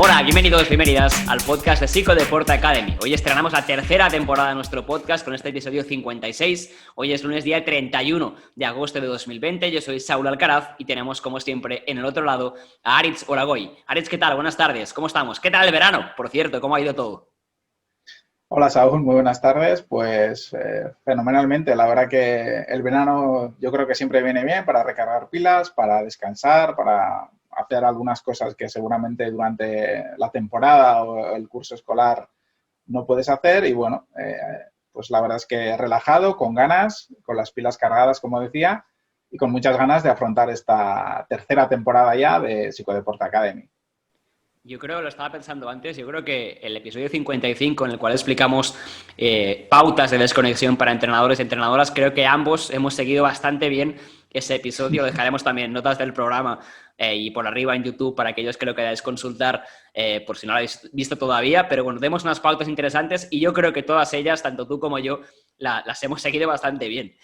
Hola, bienvenidas al podcast de Psicodeporte Academy. Hoy estrenamos la tercera temporada de nuestro podcast con este episodio 56. Hoy es lunes día 31 de agosto de 2020. Yo soy Saúl Alcaraz y tenemos, como siempre, en el otro lado a Aritz Olagoy. Aritz, ¿qué tal? Buenas tardes. ¿Cómo estamos? ¿Qué tal el verano? Por cierto, ¿cómo ha ido todo? Hola Saúl, muy buenas tardes. Pues fenomenalmente. La verdad que el verano yo creo que siempre viene bien para recargar pilas, para descansar, para hacer algunas cosas que seguramente durante la temporada o el curso escolar no puedes hacer. Y bueno, pues la verdad es que relajado, con ganas, con las pilas cargadas, como decía, y con muchas ganas de afrontar esta tercera temporada ya de Psicodeporte Academy. Yo creo, lo estaba pensando antes, yo creo que el episodio 55 en el cual explicamos pautas de desconexión para entrenadores y entrenadoras, creo que ambos hemos seguido bastante bien ese episodio. Dejaremos también notas del programa y por arriba en YouTube para aquellos que lo queráis consultar por si no lo habéis visto todavía, pero bueno, demos unas pautas interesantes y yo creo que todas ellas, tanto tú como yo, las hemos seguido bastante bien.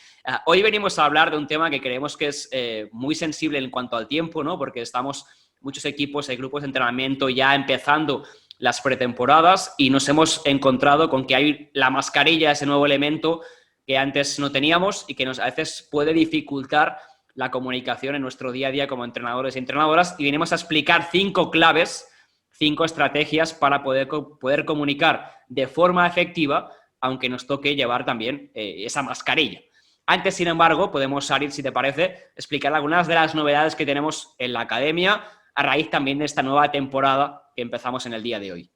Hoy venimos a hablar de un tema que creemos que es muy sensible en cuanto al tiempo, ¿no? Porque estamos muchos equipos, hay grupos de entrenamiento ya empezando las pretemporadas y nos hemos encontrado con que hay la mascarilla, ese nuevo elemento que antes no teníamos y que a veces puede dificultar la comunicación en nuestro día a día como entrenadores y entrenadoras, y venimos a explicar 5 claves, 5 estrategias para poder comunicar de forma efectiva, aunque nos toque llevar también esa mascarilla. Antes, sin embargo, podemos, Arit, si te parece, explicar algunas de las novedades que tenemos en la academia a raíz también de esta nueva temporada que empezamos en el día de hoy.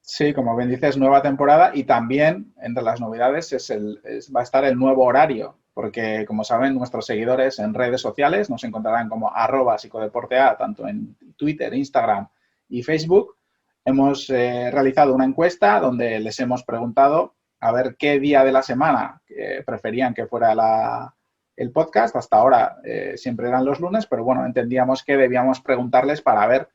Sí, como bien dices, nueva temporada y también entre las novedades va a estar el nuevo horario, porque como saben nuestros seguidores en redes sociales nos encontrarán como @psicodeportea, tanto en Twitter, Instagram y Facebook. Hemos realizado una encuesta donde les hemos preguntado a ver qué día de la semana preferían que fuera el podcast. Hasta ahora siempre eran los lunes, pero bueno, entendíamos que debíamos preguntarles para ver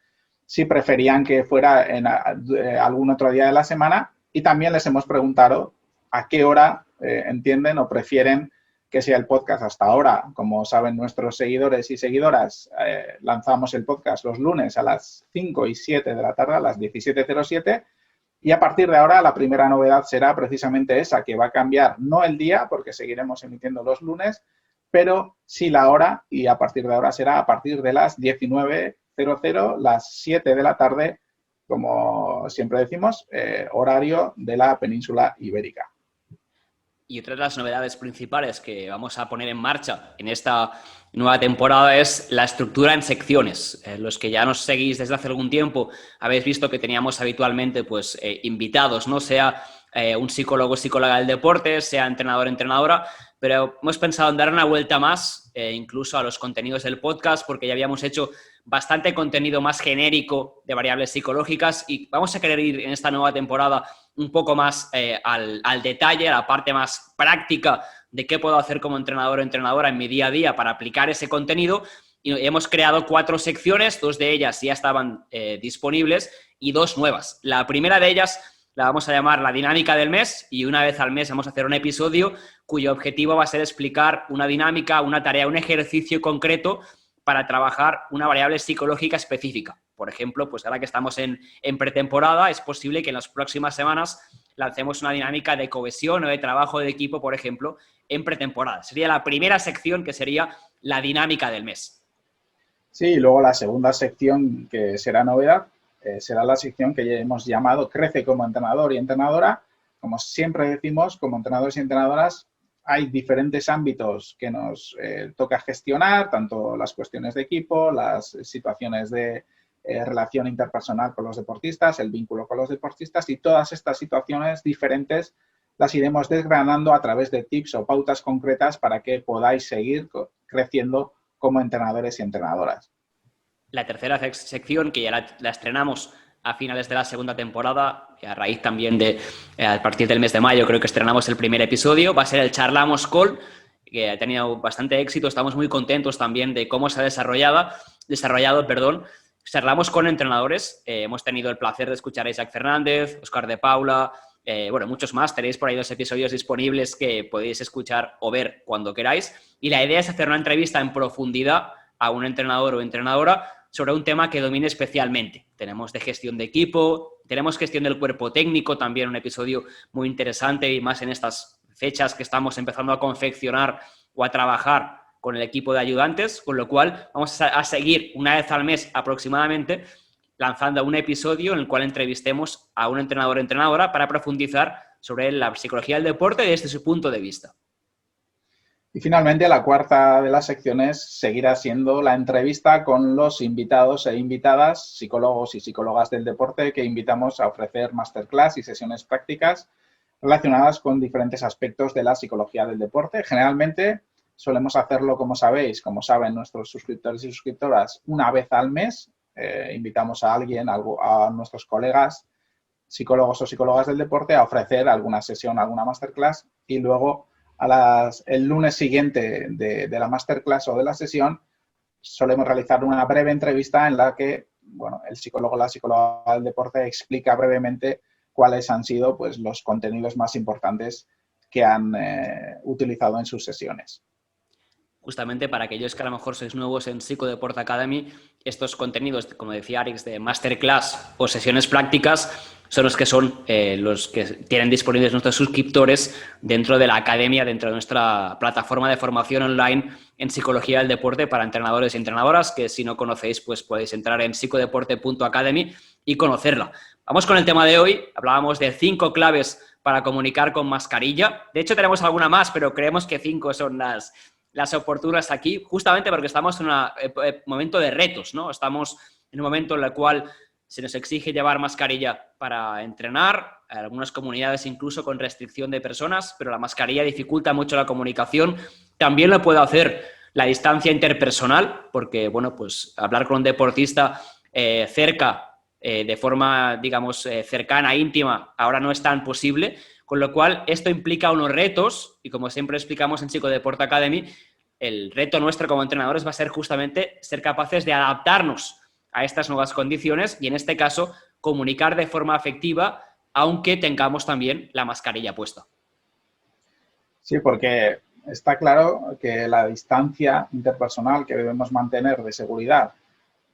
si preferían que fuera en algún otro día de la semana, y también les hemos preguntado a qué hora entienden o prefieren que sea el podcast. Hasta ahora, como saben nuestros seguidores y seguidoras, lanzamos el podcast los lunes a las 5 y 7 de la tarde, a las 17:07, y a partir de ahora la primera novedad será precisamente esa, que va a cambiar no el día, porque seguiremos emitiendo los lunes, pero sí la hora, y a partir de ahora será a partir de las 19:00, las 7 de la tarde, como siempre decimos, horario de la península ibérica. Y otra de las novedades principales que vamos a poner en marcha en esta nueva temporada es la estructura en secciones. Los que ya nos seguís desde hace algún tiempo habéis visto que teníamos habitualmente pues, invitados, ¿no? Sea un psicólogo o psicóloga del deporte, sea entrenador o entrenadora, pero hemos pensado en dar una vuelta más, incluso a los contenidos del podcast, porque ya habíamos hecho bastante contenido más genérico de variables psicológicas y vamos a querer ir en esta nueva temporada un poco más al detalle, a la parte más práctica de qué puedo hacer como entrenador o entrenadora en mi día a día para aplicar ese contenido. Y hemos creado 4 secciones, 2 de ellas ya estaban disponibles y 2 nuevas. La primera de ellas la vamos a llamar la dinámica del mes, y una vez al mes vamos a hacer un episodio cuyo objetivo va a ser explicar una dinámica, una tarea, un ejercicio concreto para trabajar una variable psicológica específica. Por ejemplo, pues ahora que estamos en pretemporada, es posible que en las próximas semanas lancemos una dinámica de cohesión o de trabajo de equipo, por ejemplo, en pretemporada. Sería la primera sección, que sería la dinámica del mes. Sí, y luego la segunda sección, que será novedad, será la sección que ya hemos llamado Crece como entrenador y entrenadora. Como siempre decimos, como entrenadores y entrenadoras, hay diferentes ámbitos que nos toca gestionar, tanto las cuestiones de equipo, las situaciones de relación interpersonal con los deportistas, el vínculo con los deportistas, y todas estas situaciones diferentes las iremos desgranando a través de tips o pautas concretas para que podáis seguir creciendo como entrenadores y entrenadoras. La tercera sección, que ya la estrenamos a finales de la segunda temporada, a raíz también a partir del mes de mayo creo que estrenamos el primer episodio, va a ser el Charlamos Call, que ha tenido bastante éxito. Estamos muy contentos también de cómo se ha desarrollado. Charlamos con entrenadores, hemos tenido el placer de escuchar a Isaac Fernández, Óscar de Paula, muchos más. Tenéis por ahí 2 episodios disponibles que podéis escuchar o ver cuando queráis, y la idea es hacer una entrevista en profundidad a un entrenador o entrenadora sobre un tema que domine especialmente. Tenemos de gestión de equipo, tenemos gestión del cuerpo técnico, también un episodio muy interesante y más en estas fechas que estamos empezando a confeccionar o a trabajar con el equipo de ayudantes, con lo cual vamos a seguir una vez al mes aproximadamente lanzando un episodio en el cual entrevistemos a un entrenador o entrenadora para profundizar sobre la psicología del deporte desde su punto de vista. Y finalmente, la cuarta de las secciones seguirá siendo la entrevista con los invitados e invitadas, psicólogos y psicólogas del deporte, que invitamos a ofrecer masterclass y sesiones prácticas relacionadas con diferentes aspectos de la psicología del deporte. Generalmente solemos hacerlo, como sabéis, como saben nuestros suscriptores y suscriptoras, una vez al mes. Invitamos a alguien, a nuestros colegas, psicólogos o psicólogas del deporte, a ofrecer alguna sesión, alguna masterclass, y luego el lunes siguiente de la masterclass o de la sesión solemos realizar una breve entrevista en la que, bueno, el psicólogo o la psicóloga del deporte explica brevemente cuáles han sido, pues, los contenidos más importantes que han utilizado en sus sesiones. Justamente para aquellos que a lo mejor sois nuevos en Psicodeport Academy, estos contenidos, como decía Arix, de masterclass o sesiones prácticas, son los que tienen disponibles nuestros suscriptores dentro de la academia, dentro de nuestra plataforma de formación online en psicología del deporte para entrenadores y entrenadoras, que si no conocéis, pues podéis entrar en psicodeporte.academy y conocerla. Vamos con el tema de hoy. Hablábamos de 5 claves para comunicar con mascarilla. De hecho, tenemos alguna más, pero creemos que 5 son las oportunas aquí, justamente porque estamos en un momento de retos, ¿no? Estamos en un momento en el cual se nos exige llevar mascarilla para entrenar, algunas comunidades incluso con restricción de personas, pero la mascarilla dificulta mucho la comunicación. También lo puede hacer la distancia interpersonal, porque, bueno, pues hablar con un deportista cerca, de forma, digamos, cercana, íntima, ahora no es tan posible. Con lo cual, esto implica unos retos, y como siempre explicamos en Psicodeport Academy, el reto nuestro como entrenadores va a ser justamente ser capaces de adaptarnos a estas nuevas condiciones y, en este caso, comunicar de forma afectiva, aunque tengamos también la mascarilla puesta. Sí, porque está claro que la distancia interpersonal que debemos mantener de seguridad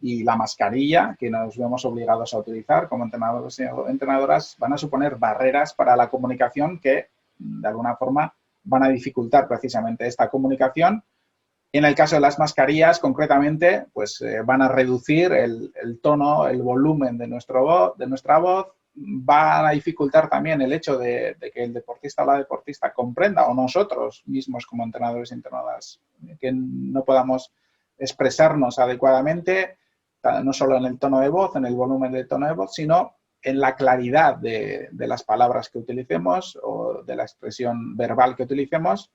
y la mascarilla que nos vemos obligados a utilizar como entrenadores o entrenadoras van a suponer barreras para la comunicación que, de alguna forma, van a dificultar precisamente esta comunicación. Y en el caso de las mascarillas, concretamente, pues van a reducir el tono, el volumen de nuestra voz, van a dificultar también el hecho de que el deportista o la deportista comprenda, o nosotros mismos como entrenadores y entrenadoras, que no podamos expresarnos adecuadamente, no solo en el tono de voz, en el volumen del tono de voz, sino en la claridad de las palabras que utilicemos o de la expresión verbal que utilicemos.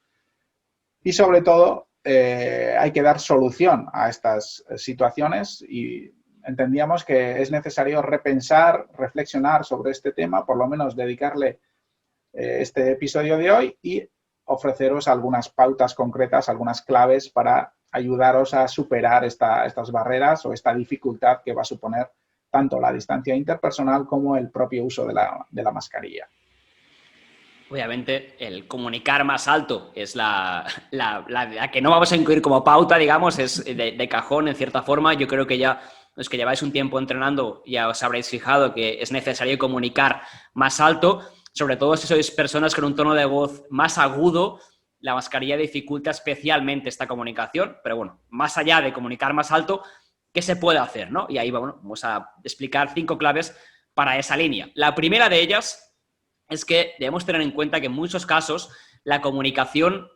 Y sobre todo, hay que dar solución a estas situaciones y entendíamos que es necesario repensar, reflexionar sobre este tema, por lo menos dedicarle este episodio de hoy y ofreceros algunas pautas concretas, algunas claves para ayudaros a superar estas barreras o esta dificultad que va a suponer tanto la distancia interpersonal como el propio uso de la mascarilla. Obviamente, el comunicar más alto es la que no vamos a incluir como pauta, digamos, es de cajón, en cierta forma. Yo creo que ya los que lleváis un tiempo entrenando ya os habréis fijado que es necesario comunicar más alto, sobre todo si sois personas con un tono de voz más agudo. La mascarilla dificulta especialmente esta comunicación, pero bueno, más allá de comunicar más alto, ¿qué se puede hacer, no? Y ahí vamos a explicar 5 claves para esa línea. La primera de ellas es que debemos tener en cuenta que en muchos casos la comunicación,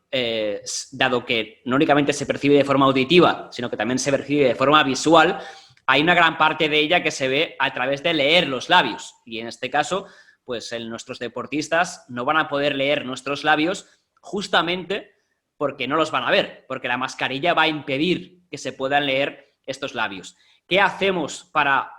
dado que no únicamente se percibe de forma auditiva, sino que también se percibe de forma visual, hay una gran parte de ella que se ve a través de leer los labios. Y en este caso, pues nuestros deportistas no van a poder leer nuestros labios justamente porque no los van a ver, porque la mascarilla va a impedir que se puedan leer estos labios. ¿Qué hacemos para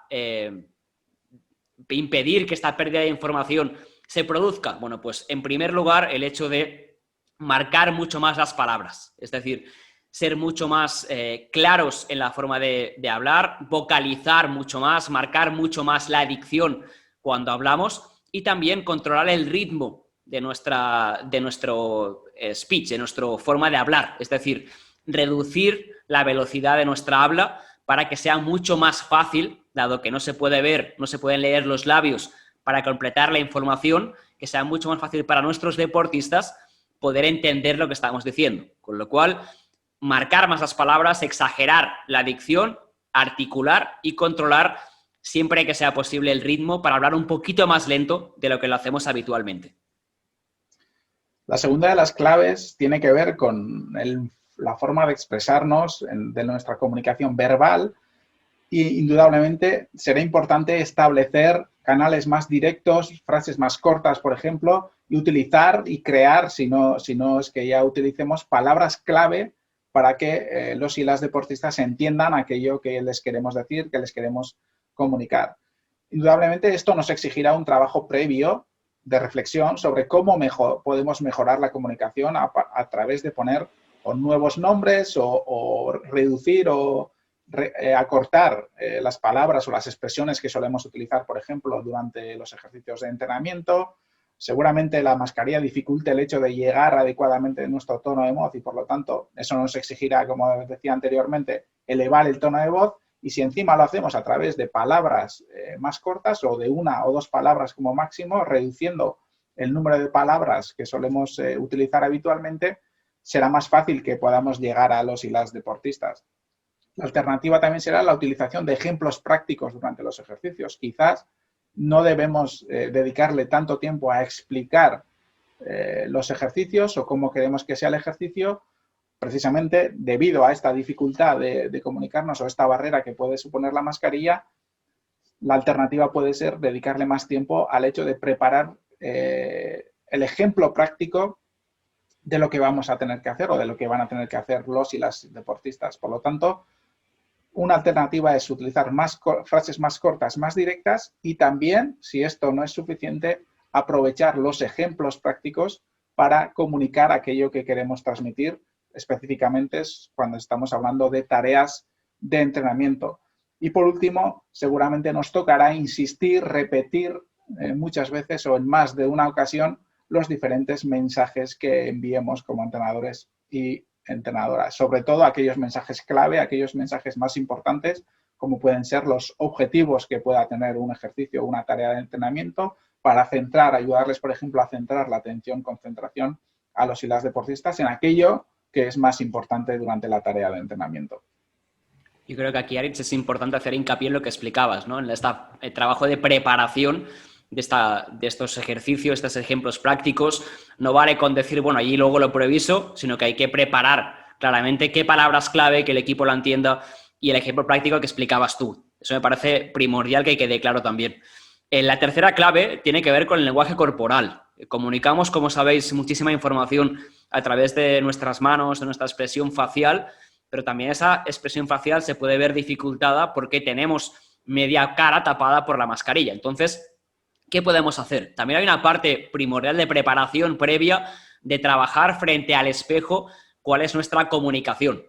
impedir que esta pérdida de información se produzca? Bueno, pues en primer lugar el hecho de marcar mucho más las palabras, es decir, ser mucho más claros en la forma de hablar, vocalizar mucho más, marcar mucho más la dicción cuando hablamos y también controlar el ritmo de nuestro speech, de nuestra forma de hablar, es decir, reducir la velocidad de nuestra habla para que sea mucho más fácil, dado que no se puede ver, no se pueden leer los labios para completar la información, que sea mucho más fácil para nuestros deportistas poder entender lo que estamos diciendo. Con lo cual, marcar más las palabras, exagerar la dicción, articular y controlar siempre que sea posible el ritmo para hablar un poquito más lento de lo que lo hacemos habitualmente. La segunda de las claves tiene que ver con la forma de expresarnos de nuestra comunicación verbal y indudablemente será importante establecer canales más directos, frases más cortas, por ejemplo, y utilizar y crear, si no es que ya utilicemos, palabras clave para que los y las deportistas entiendan aquello que les queremos decir, que les queremos comunicar. Indudablemente esto nos exigirá un trabajo previo de reflexión sobre cómo podemos mejorar la comunicación a través de poner o nuevos nombres o reducir o acortar las palabras o las expresiones que solemos utilizar, por ejemplo, durante los ejercicios de entrenamiento. Seguramente la mascarilla dificulte el hecho de llegar adecuadamente a nuestro tono de voz y, por lo tanto, eso nos exigirá, como decía anteriormente, elevar el tono de voz. Y si encima lo hacemos a través de palabras más cortas o de una o dos palabras como máximo, reduciendo el número de palabras que solemos utilizar habitualmente, será más fácil que podamos llegar a los y las deportistas. La alternativa también será la utilización de ejemplos prácticos durante los ejercicios. Quizás no debemos dedicarle tanto tiempo a explicar los ejercicios o cómo queremos que sea el ejercicio, precisamente debido a esta dificultad de comunicarnos o esta barrera que puede suponer la mascarilla. La alternativa puede ser dedicarle más tiempo al hecho de preparar el ejemplo práctico de lo que vamos a tener que hacer o de lo que van a tener que hacer los y las deportistas. Por lo tanto, una alternativa es utilizar frases más cortas, más directas y también, si esto no es suficiente, aprovechar los ejemplos prácticos para comunicar aquello que queremos transmitir, específicamente cuando estamos hablando de tareas de entrenamiento. Y por último, seguramente nos tocará insistir, repetir muchas veces o en más de una ocasión los diferentes mensajes que enviemos como entrenadores y entrenadoras. Sobre todo aquellos mensajes clave, aquellos mensajes más importantes, como pueden ser los objetivos que pueda tener un ejercicio o una tarea de entrenamiento para ayudarles, por ejemplo, a centrar la atención, concentración a los y las deportistas en aquello que es más importante durante la tarea de entrenamiento. Yo creo que aquí, Aritz, es importante hacer hincapié en lo que explicabas, ¿no? En el trabajo de preparación de estos ejercicios, estos ejemplos prácticos. No vale con decir, bueno, allí luego lo previso, sino que hay que preparar claramente qué palabras clave, que el equipo lo entienda y el ejemplo práctico que explicabas tú. Eso me parece primordial que quede claro también. La tercera clave tiene que ver con el lenguaje corporal. Comunicamos, como sabéis, muchísima información a través de nuestras manos, de nuestra expresión facial, pero también esa expresión facial se puede ver dificultada porque tenemos media cara tapada por la mascarilla. Entonces, ¿qué podemos hacer? También hay una parte primordial de preparación previa de trabajar frente al espejo cuál es nuestra comunicación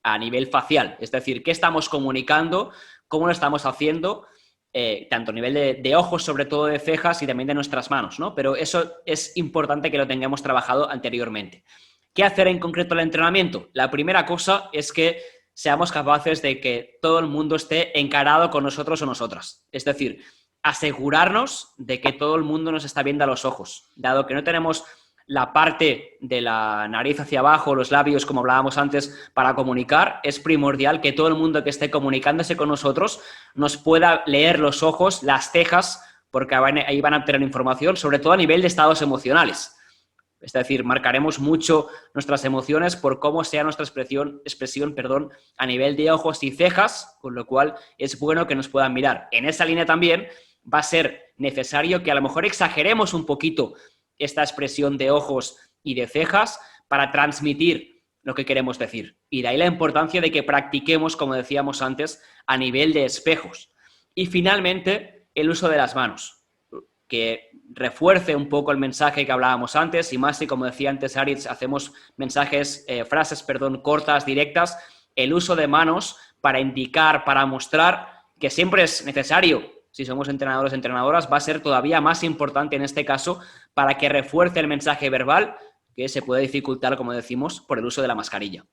a nivel facial. Es decir, qué estamos comunicando, cómo lo estamos haciendo, tanto a nivel de ojos, sobre todo de cejas y también de nuestras manos, ¿no? Pero eso es importante que lo tengamos trabajado anteriormente. ¿Qué hacer en concreto el entrenamiento? La primera cosa es que seamos capaces de que todo el mundo esté encarado con nosotros o nosotras. Es decir, asegurarnos de que todo el mundo nos está viendo a los ojos. Dado que no tenemos la parte de la nariz hacia abajo, los labios, como hablábamos antes, para comunicar, es primordial que todo el mundo que esté comunicándose con nosotros nos pueda leer los ojos, las cejas, porque ahí van a obtener información, sobre todo a nivel de estados emocionales. Es decir, marcaremos mucho nuestras emociones por cómo sea nuestra expresión, a nivel de ojos y cejas, con lo cual es bueno que nos puedan mirar. En esa línea también va a ser necesario que a lo mejor exageremos un poquito esta expresión de ojos y de cejas para transmitir lo que queremos decir. Y de ahí la importancia de que practiquemos, como decíamos antes, a nivel de espejos. Y finalmente, el uso de las manos, que refuerce un poco el mensaje que hablábamos antes, y más si, como decía antes Aritz, hacemos frases cortas, directas, el uso de manos para indicar, para mostrar que siempre es necesario. Si somos entrenadores o entrenadoras, va a ser todavía más importante en este caso para que refuerce el mensaje verbal, que se puede dificultar, como decimos, por el uso de la mascarilla.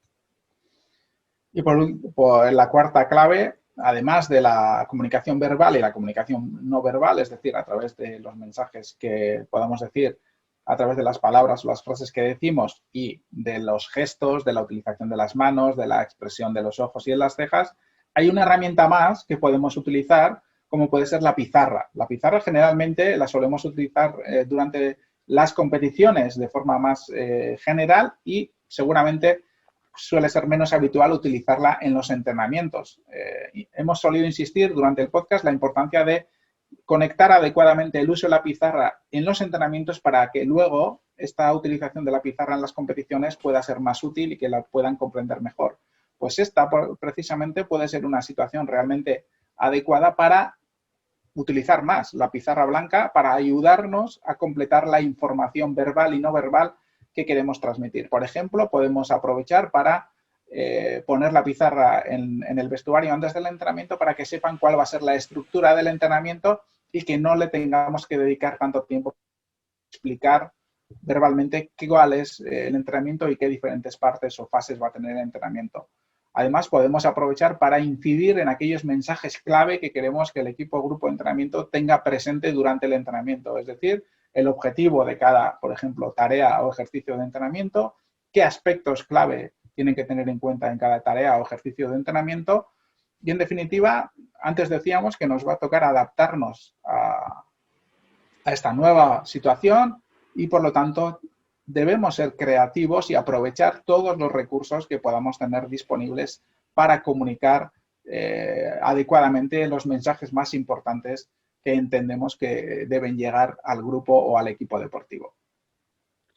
Y por la cuarta clave, además de la comunicación verbal y la comunicación no verbal, es decir, a través de los mensajes que podamos decir, a través de las palabras o las frases que decimos y de los gestos, de la utilización de las manos, de la expresión de los ojos y de las cejas, hay una herramienta más que podemos utilizar, como puede ser la pizarra. La pizarra generalmente la solemos utilizar durante las competiciones de forma más general y seguramente suele ser menos habitual utilizarla en los entrenamientos. Hemos solido insistir durante el podcast la importancia de conectar adecuadamente el uso de la pizarra en los entrenamientos para que luego esta utilización de la pizarra en las competiciones pueda ser más útil y que la puedan comprender mejor. Pues esta precisamente puede ser una situación realmente adecuada para utilizar más la pizarra blanca para ayudarnos a completar la información verbal y no verbal que queremos transmitir. Por ejemplo, podemos aprovechar para poner la pizarra en el vestuario antes del entrenamiento para que sepan cuál va a ser la estructura del entrenamiento y que no le tengamos que dedicar tanto tiempo a explicar verbalmente cuál es el entrenamiento y qué diferentes partes o fases va a tener el entrenamiento. Además, podemos aprovechar para incidir en aquellos mensajes clave que queremos que el equipo o grupo de entrenamiento tenga presente durante el entrenamiento. Es decir, el objetivo de cada, por ejemplo, tarea o ejercicio de entrenamiento, qué aspectos clave tienen que tener en cuenta en cada tarea o ejercicio de entrenamiento. Y, en definitiva, antes decíamos que nos va a tocar adaptarnos a esta nueva situación y, por lo tanto, debemos ser creativos y aprovechar todos los recursos que podamos tener disponibles para comunicar adecuadamente los mensajes más importantes que entendemos que deben llegar al grupo o al equipo deportivo.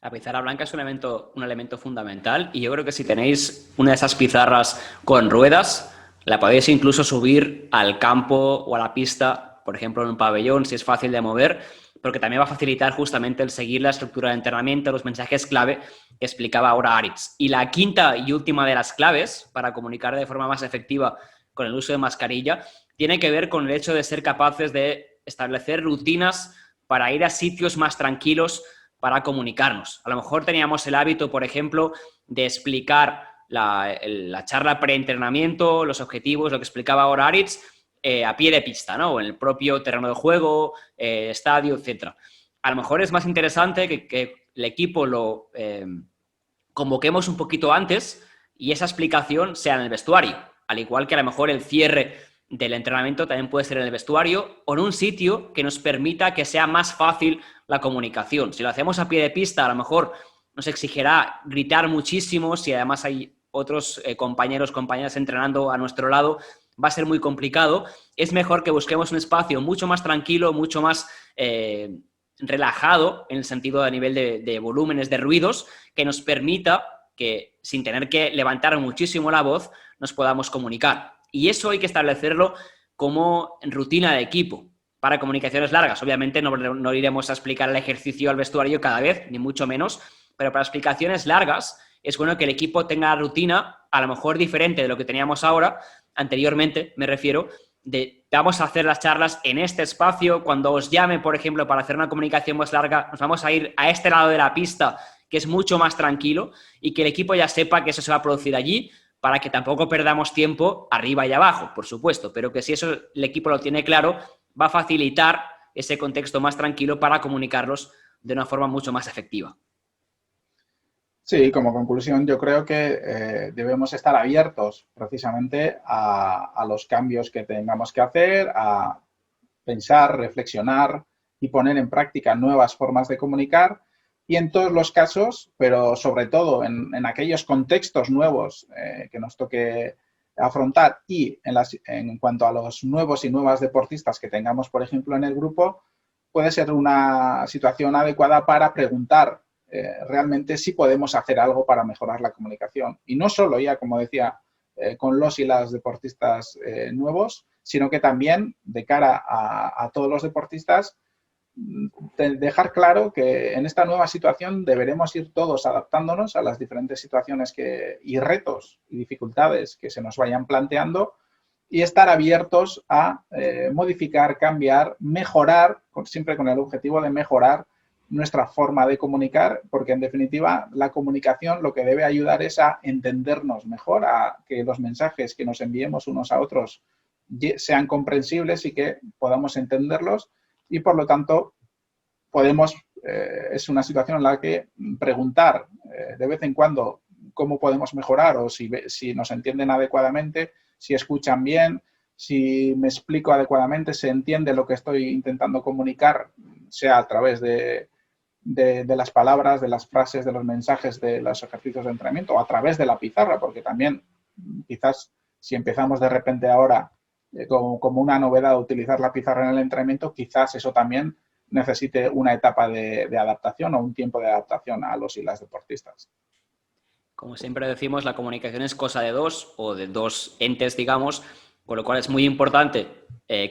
La pizarra blanca es un elemento fundamental y yo creo que si tenéis una de esas pizarras con ruedas, la podéis incluso subir al campo o a la pista, por ejemplo en un pabellón, si es fácil de mover, porque también va a facilitar justamente el seguir la estructura de entrenamiento, los mensajes clave que explicaba ahora Aritz. Y la quinta y última de las claves para comunicar de forma más efectiva con el uso de mascarilla tiene que ver con el hecho de ser capaces de establecer rutinas para ir a sitios más tranquilos para comunicarnos. A lo mejor teníamos el hábito, por ejemplo, de explicar la charla pre-entrenamiento, los objetivos, lo que explicaba ahora Aritz, a pie de pista, ¿no? O en el propio terreno de juego, estadio, etc. A lo mejor es más interesante que el equipo lo convoquemos un poquito antes y esa explicación sea en el vestuario. Al igual que a lo mejor el cierre del entrenamiento también puede ser en el vestuario o en un sitio que nos permita que sea más fácil la comunicación. Si lo hacemos a pie de pista, a lo mejor nos exigirá gritar muchísimo, si además hay otros compañeras entrenando a nuestro lado, va a ser muy complicado. Es mejor que busquemos un espacio mucho más tranquilo, mucho más relajado, en el sentido a nivel de volúmenes, de ruidos, que nos permita que, sin tener que levantar muchísimo la voz, nos podamos comunicar. Y eso hay que establecerlo como rutina de equipo. Para comunicaciones largas, obviamente no iremos a explicar el ejercicio al vestuario cada vez, ni mucho menos, pero para explicaciones largas es bueno que el equipo tenga la rutina, a lo mejor diferente de lo que teníamos ahora, anteriormente me refiero, de vamos a hacer las charlas en este espacio, cuando os llame, por ejemplo, para hacer una comunicación más larga, nos vamos a ir a este lado de la pista, que es mucho más tranquilo, y que el equipo ya sepa que eso se va a producir allí, para que tampoco perdamos tiempo arriba y abajo, por supuesto, pero que si eso el equipo lo tiene claro, va a facilitar ese contexto más tranquilo para comunicarlos de una forma mucho más efectiva. Sí, como conclusión, yo creo que debemos estar abiertos precisamente a los cambios que tengamos que hacer, a pensar, reflexionar y poner en práctica nuevas formas de comunicar. Y en todos los casos, pero sobre todo en aquellos contextos nuevos que nos toque afrontar y en cuanto a los nuevos y nuevas deportistas que tengamos, por ejemplo, en el grupo, puede ser una situación adecuada para preguntar realmente si podemos hacer algo para mejorar la comunicación. Y no solo ya, como decía, con los y las deportistas nuevos, sino que también de cara a todos los deportistas, dejar claro que en esta nueva situación deberemos ir todos adaptándonos a las diferentes situaciones y retos y dificultades que se nos vayan planteando y estar abiertos a modificar, cambiar, mejorar, siempre con el objetivo de mejorar nuestra forma de comunicar, porque en definitiva la comunicación lo que debe ayudar es a entendernos mejor, a que los mensajes que nos enviemos unos a otros sean comprensibles y que podamos entenderlos y por lo tanto es una situación en la que preguntar de vez en cuando cómo podemos mejorar o si nos entienden adecuadamente, si escuchan bien, si me explico adecuadamente, se entiende lo que estoy intentando comunicar, sea a través de las palabras, de las frases, de los mensajes, de los ejercicios de entrenamiento o a través de la pizarra, porque también quizás si empezamos de repente ahora como una novedad utilizar la pizarra en el entrenamiento, quizás eso también necesite una etapa de adaptación o un tiempo de adaptación a los y las deportistas. Como siempre decimos, la comunicación es cosa de dos o de dos entes, digamos, con lo cual es muy importante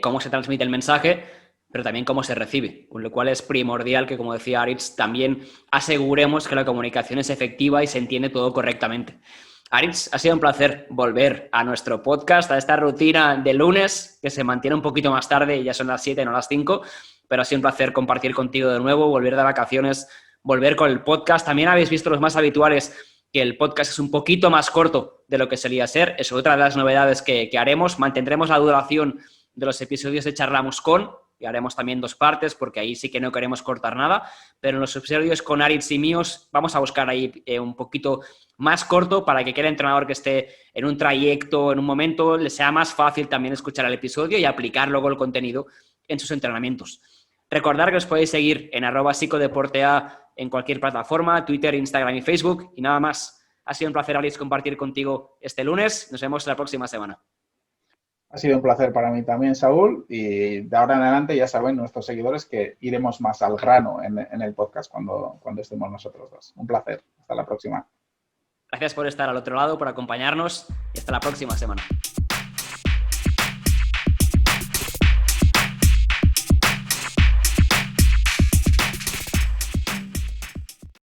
cómo se transmite el mensaje, pero también cómo se recibe, con lo cual es primordial que, como decía Aritz, también aseguremos que la comunicación es efectiva y se entiende todo correctamente. Aritz, ha sido un placer volver a nuestro podcast, a esta rutina de lunes, que se mantiene un poquito más tarde, ya son las 7, no las 5, pero ha sido un placer compartir contigo de nuevo, volver de vacaciones, volver con el podcast. También habéis visto los más habituales que el podcast es un poquito más corto de lo que solía ser. Es otra de las novedades que haremos. Mantendremos la duración de los episodios de Charlamos Con, y haremos también 2 partes, porque ahí sí que no queremos cortar nada, pero en los episodios con Aritz y míos vamos a buscar ahí un poquito más corto para que aquel entrenador que esté en un trayecto, en un momento, le sea más fácil también escuchar el episodio y aplicar luego el contenido en sus entrenamientos. Recordar que os podéis seguir en @psicodeportea en cualquier plataforma, Twitter, Instagram y Facebook. Y nada más. Ha sido un placer, Aritz, compartir contigo este lunes. Nos vemos la próxima semana. Ha sido un placer para mí también, Saúl. Y de ahora en adelante ya saben nuestros seguidores que iremos más al grano en el podcast cuando estemos nosotros dos. Un placer. Hasta la próxima. Gracias por estar al otro lado, por acompañarnos y hasta la próxima semana.